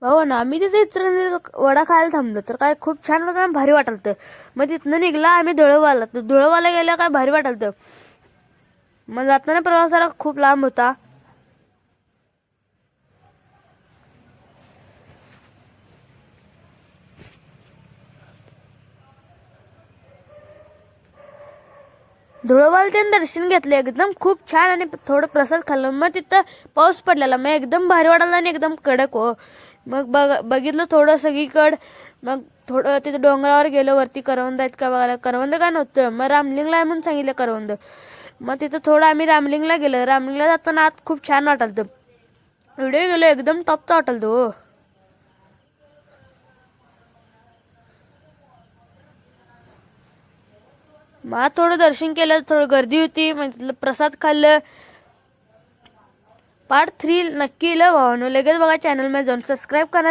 हो ना, आम्ही तिथे इचलकरंजीत वडा खायला थांबलो तर काय खूप छान होतं, भारी वाटलं. मग तिथनं निघला आम्ही धुळवाला. तर धुळवाला गेलं काय भारी वाटलं. मग जाताना प्रवासाला खूप लांब होता. धुळवाला त्यांनी दर्शन घेतलं एकदम खूप छान आणि थोडं प्रसाद खाल्लं. मग तिथं पाऊस पडलेला, मग एकदम भारी वाटायला आणि एकदम कडक हो. मग बघितलं थोडं सगळीकडं. मग थोडं तिथं डोंगरावर गेलो वरती. करवंद आहेत का बघायला. करवंद काय नव्हतं, मग रामलिंगला आहे म्हणून सांगितलं करवंद. मग तिथं थोडं आम्ही रामलिंगला गेलो. रामलिंगला जाताना आत खूप छान वाटायला. व्हिडिओ गेलो एकदम टॉपचा वाटायला हो. मग थोडं दर्शन केलं, थोडं गर्दी होती. मग तिथलं प्रसाद खाल्लं. पार्ट 3 नक्की भावानो, लगेच बघा चॅनलमध्ये जाऊन सबस्क्राईब करा.